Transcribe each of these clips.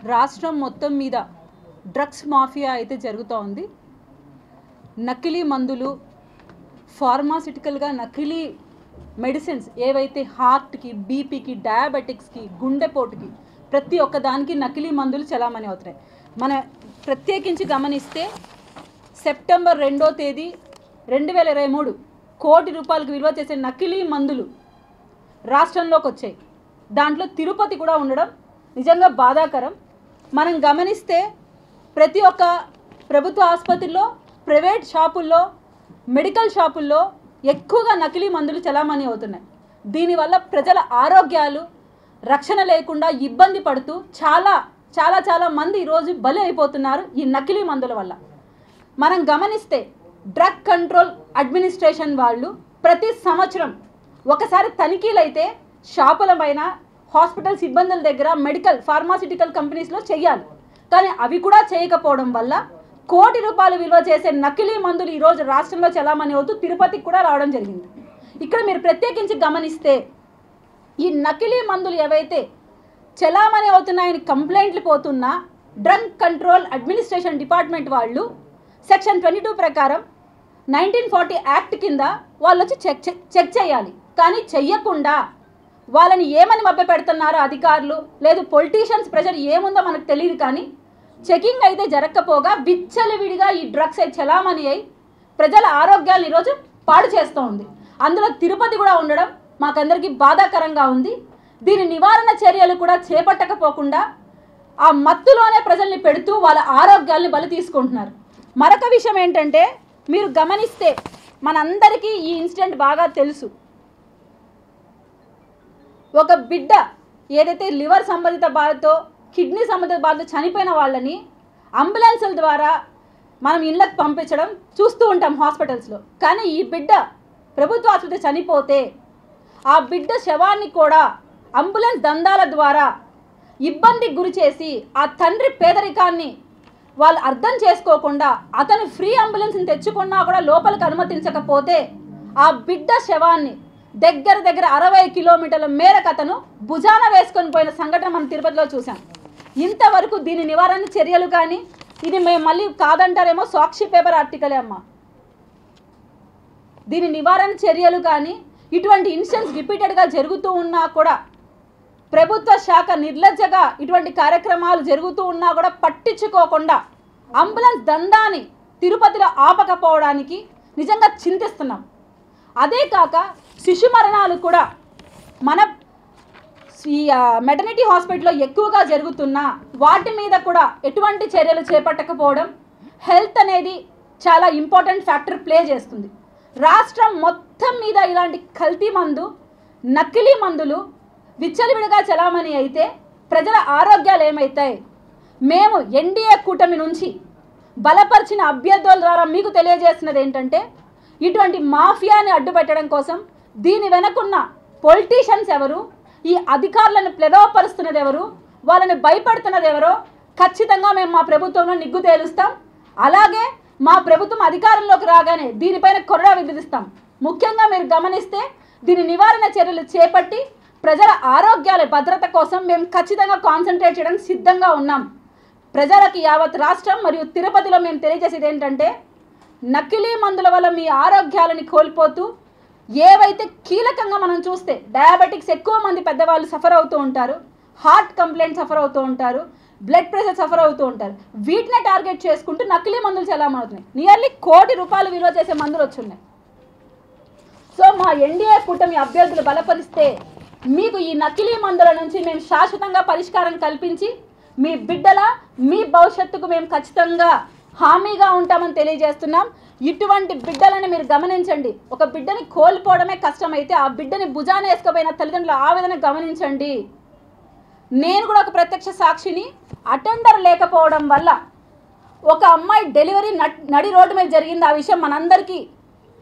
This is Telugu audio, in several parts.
రాష్ట్రం మొత్తం మీద డ్రగ్స్ మాఫియా అయితే జరుగుతోంది. నకిలీ మందులు, ఫార్మాసిటికల్గా నకిలీ మెడిసిన్స్ ఏవైతే హార్ట్కి, బీపీకి, డయాబెటిక్స్కి, గుండెపోటుకి ప్రతి ఒక్క దానికి నకిలీ మందులు చలామణి అవుతున్నాయి. మన ప్రత్యేకించి గమనిస్తే సెప్టెంబర్ 2వ తేదీ 2023 కోటి రూపాయలకు విలువ చేసే నకిలీ మందులు రాష్ట్రంలోకి వచ్చాయి. దాంట్లో తిరుపతి కూడా ఉండడం నిజంగా బాధాకరం. మనం గమనిస్తే ప్రతి ఒక్క ప్రభుత్వ ఆసుపత్రిలో, ప్రైవేట్ షాపుల్లో, మెడికల్ షాపుల్లో ఎక్కువగా నకిలీ మందులు చలామణి అవుతున్నాయి. దీనివల్ల ప్రజల ఆరోగ్యాలు రక్షణ లేకుండా ఇబ్బంది పడుతూ చాలా మంది ఈరోజు బలి అయిపోతున్నారు ఈ నకిలీ మందుల వల్ల. మనం గమనిస్తే డ్రగ్ కంట్రోల్ అడ్మినిస్ట్రేషన్ వాళ్ళు ప్రతి సంవత్సరం ఒకసారి తనిఖీలైతే షాపులపైన, హాస్పిటల్ సిబ్బందుల దగ్గర, మెడికల్ ఫార్మాసిటికల్ కంపెనీస్లో చేయాలి. కానీ అవి కూడా చేయకపోవడం వల్ల కోటి రూపాయలు విలువ చేసే నకిలీ మందులు ఈరోజు రాష్ట్రంలో చలామణి అవుతూ తిరుపతికి కూడా రావడం జరిగింది. ఇక్కడ మీరు ప్రత్యేకించి గమనిస్తే ఈ నకిలీ మందులు ఏవైతే చలామణి అవుతున్నాయని కంప్లైంట్లు పోతున్నా డ్రగ్ కంట్రోల్ అడ్మినిస్ట్రేషన్ డిపార్ట్మెంట్ వాళ్ళు సెక్షన్ 22 ప్రకారం 1940 యాక్ట్ కింద వాళ్ళు వచ్చి చెక్ చేయాలి. కానీ చెయ్యకుండా వాళ్ళని ఏమని మభ్య పెడుతున్నారో అధికారులు, లేదు పొలిటీషియన్స్ ప్రెషర్ ఏముందో మనకు తెలియదు. కానీ చెకింగ్ అయితే జరగకపోగా విచ్చలవిడిగా ఈ డ్రగ్స్ చలామణి అయి ప్రజల ఆరోగ్యాలు ఈరోజు పాడు చేస్తూ ఉంది. అందులో తిరుపతి కూడా ఉండడం మాకందరికీ బాధాకరంగా ఉంది. దీని నివారణ చర్యలు కూడా చేపట్టకపోకుండా ఆ మత్తులోనే ప్రజల్ని పెడుతూ వాళ్ళ ఆరోగ్యాల్ని బలి తీసుకుంటున్నారు. మరొక విషయం ఏంటంటే, మీరు గమనిస్తే మనందరికీ ఈ ఇన్సిడెంట్ బాగా తెలుసు. ఒక బిడ్డ ఏదైతే లివర్ సంబంధిత బాధతో, కిడ్నీ సంబంధిత బాధతో చనిపోయిన వాళ్ళని అంబులెన్సుల ద్వారా మనం ఇళ్ళకి పంపించడం చూస్తూ ఉంటాం హాస్పిటల్స్లో. కానీ ఈ బిడ్డ ప్రభుత్వ ఆసుపత్రి చనిపోతే ఆ బిడ్డ శవాన్ని కూడా అంబులెన్స్ దందాల ద్వారా ఇబ్బందికి గురి చేసి ఆ తండ్రి పేదరికాన్ని వాళ్ళు అర్థం చేసుకోకుండా అతను ఫ్రీ అంబులెన్స్ని తెచ్చుకున్నా కూడా లోపలికి అనుమతించకపోతే ఆ బిడ్డ శవాన్ని దగ్గర 60 కిలోమీటర్ల మేరకు అతను భుజాన వేసుకొని పోయిన సంఘటన మనం తిరుపతిలో చూసాం. ఇంతవరకు దీని నివారణ చర్యలు కానీ, ఇది మేము మళ్ళీ కాదంటారేమో సాక్షి పేపర్ ఆర్టికలే అమ్మ, దీని నివారణ చర్యలు కానీ ఇటువంటి ఇన్సిడెంట్స్ రిపీటెడ్గా జరుగుతూ ఉన్నా కూడా ప్రభుత్వ శాఖ నిర్లజ్జగా ఇటువంటి కార్యక్రమాలు జరుగుతూ ఉన్నా కూడా పట్టించుకోకుండా అంబులెన్స్ దందాని తిరుపతిలో ఆపకపోవడానికి నిజంగా చింతిస్తున్నాం. అదే కాక శిశు మరణాలు కూడా మన మెటర్నిటీ హాస్పిటల్లో ఎక్కువగా జరుగుతున్నా వాటి మీద కూడా ఎటువంటి చర్యలు చేపట్టకపోవడం, హెల్త్ అనేది చాలా ఇంపార్టెంట్ ఫ్యాక్టర్ ప్లే చేస్తుంది. రాష్ట్రం మొత్తం మీద ఇలాంటి కల్తీ మందు, నకిలీ మందులు విచ్చలవిడిగా చలామణి అయితే ప్రజల ఆరోగ్యాలు ఏమవుతాయి? మేము ఎన్డీఏ కూటమి నుంచి బలపరిచిన అభ్యర్థుల ద్వారా మీకు తెలియజేస్తున్నది ఏంటంటే, ఇటువంటి మాఫియాని అడ్డుపెట్టడం కోసం దీని వెనకున్న పొలిటీషియన్స్ ఎవరు, ఈ అధికారులను ప్లెరోపరుస్తున్నది ఎవరు, వాళ్ళని భయపడుతున్నది ఎవరో ఖచ్చితంగా మేము మా ప్రభుత్వంలో నిగ్గు తేలుస్తాం. అలాగే మా ప్రభుత్వం అధికారంలోకి రాగానే దీనిపైన కొరడా విధిస్తాం. ముఖ్యంగా మీరు గమనిస్తే దీని నివారణ చర్యలు చేపట్టి ప్రజల ఆరోగ్యాల భద్రత కోసం మేము ఖచ్చితంగా కాన్సన్ట్రేట్ చేయడానికి సిద్ధంగా ఉన్నాం. ప్రజలకి యావత్ రాష్ట్రం మరియు తిరుపతిలో మేము తెలియజేసేది ఏంటంటే, నకిలీ మందుల వల్ల మీ ఆరోగ్యాలని కోల్పోతూ ఏవైతే కీలకంగా మనం చూస్తే డయాబెటిక్స్ ఎక్కువ మంది పెద్దవాళ్ళు సఫర్ అవుతూ ఉంటారు, హార్ట్ కంప్లైంట్ సఫర్ అవుతూ ఉంటారు, బ్లడ్ ప్రెషర్ సఫర్ అవుతూ ఉంటారు. వీటినే టార్గెట్ చేసుకుంటూ నకిలీ మందులు చలామవుతున్నాయి. నియర్లీ కోటి రూపాయలు విలువ చేసే మందులు వచ్చున్నాయి. సో మా ఎన్డీఏ కూటమి అభ్యర్థులు బలపరిస్తే మీకు ఈ నకిలీ మందుల నుంచి మేము శాశ్వతంగా పరిష్కారం కల్పించి మీ బిడ్డల, మీ భవిష్యత్తుకు మేము ఖచ్చితంగా హామీగా ఉంటామని తెలియజేస్తున్నాం. ఇటువంటి బిడ్డలని మీరు గమనించండి. ఒక బిడ్డని కోల్పోవడమే కష్టమైతే ఆ బిడ్డని భుజాన వేసుకుపోయిన తల్లిదండ్రుల ఆవేదన గమనించండి. నేను కూడా ఒక ప్రత్యక్ష సాక్షిని. అటెండర్ లేకపోవడం వల్ల ఒక అమ్మాయి డెలివరీ నడి రోడ్డు మీద జరిగింది. ఆ విషయం మనందరికీ,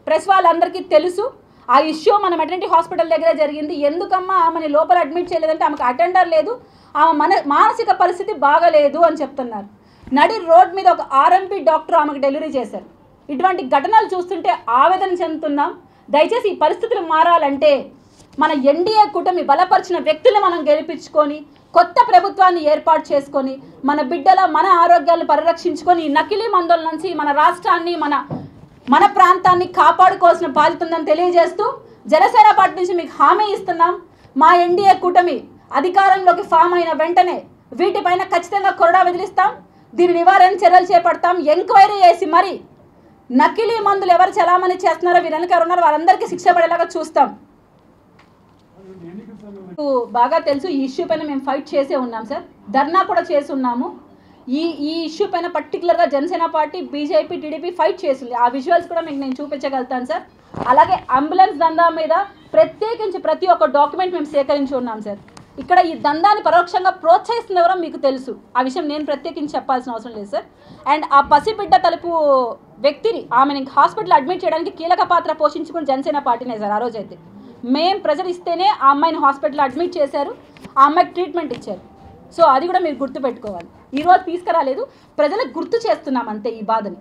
ప్రెస్ వాళ్ళందరికీ తెలుసు. ఆ ఇష్యూ మన మెటర్నిటీ హాస్పిటల్ దగ్గరే జరిగింది. ఎందుకమ్మా ఆమెని లోపల అడ్మిట్ చేయలేదంటే ఆమెకు అటెండర్ లేదు, ఆమె మానసిక పరిస్థితి బాగలేదు అని చెప్తున్నారు. నడి రోడ్ మీద ఒక ఆర్ఎంపీ డాక్టర్ ఆమెకు డెలివరీ చేశారు. ఇటువంటి ఘటనలు చూస్తుంటే ఆవేదన చెందుతున్నాం. దయచేసి ఈ పరిస్థితులు మారాలంటే మన ఎన్డీఏ కూటమి బలపరిచిన వ్యక్తులు మనం గెలిపించుకొని కొత్త ప్రభుత్వాన్ని ఏర్పాటు చేసుకొని మన బిడ్డల మన ఆరోగ్యాలను పరిరక్షించుకొని నకిలీ మందుల నుంచి మన రాష్ట్రాన్ని మన ప్రాంతాన్ని కాపాడుకోవాల్సిన బాధ్యత ఉందని తెలియజేస్తూ జనసేన పార్టీ నుంచి మీకు హామీ ఇస్తున్నాం. మా ఎన్డీఏ కూటమి అధికారంలోకి ఫామ్ అయిన వెంటనే వీటిపైన ఖచ్చితంగా కొరడా విదిలిస్తాం. దీని నివారణ చర్యలు చేపడతాం. ఎంక్వైరీ చేసి మరి నకిలీ మందులు ఎవరు చలామణి చేస్తున్నారో వీరెనక ఎవరున్నారో వారందరికీ శిక్ష పడేలాగా చూస్తాం. బాగా తెలుసు ఈ ఇష్యూ పైన మేము ఫైట్ చేసే ఉన్నాం సార్, ధర్నా కూడా చేసి ఉన్నాము. ఈ ఇష్యూ పైన పర్టికులర్గా Janasena party, BJP, TDP fight చేసింది. ఆ విజువల్స్ కూడా మీకు నేను చూపించగలుగుతాను సార్. అలాగే అంబులెన్స్ దందా మీద ప్రత్యేకించి ప్రతి ఒక్క డాక్యుమెంట్ మేము సేకరించి ఉన్నాం సార్. ఇక్కడ ఈ దందాన్ని పరోక్షంగా ప్రోత్సహిస్తున్న ఎవరో మీకు తెలుసు, ఆ విషయం నేను ప్రత్యేకించి చెప్పాల్సిన అవసరం లేదు సార్. అండ్ ఆ పసిబిడ్డ తలుపు వ్యక్తిని ఆమెను హాస్పిటల్ అడ్మిట్ చేయడానికి కీలక పాత్ర పోషించుకుని జనసేన పార్టీనే సార్. ఆ రోజైతే మేం ప్రెజర్ ఇస్తేనే ఆ అమ్మాయిని హాస్పిటల్ అడ్మిట్ చేశారు, ఆ అమ్మాయికి ట్రీట్మెంట్ ఇచ్చారు. సో అది కూడా మీరు గుర్తుపెట్టుకోవాలి. ఈరోజు తీసుకురాలేదు, ప్రజలకు గుర్తు చేస్తున్నాం అంతే ఈ బాధని.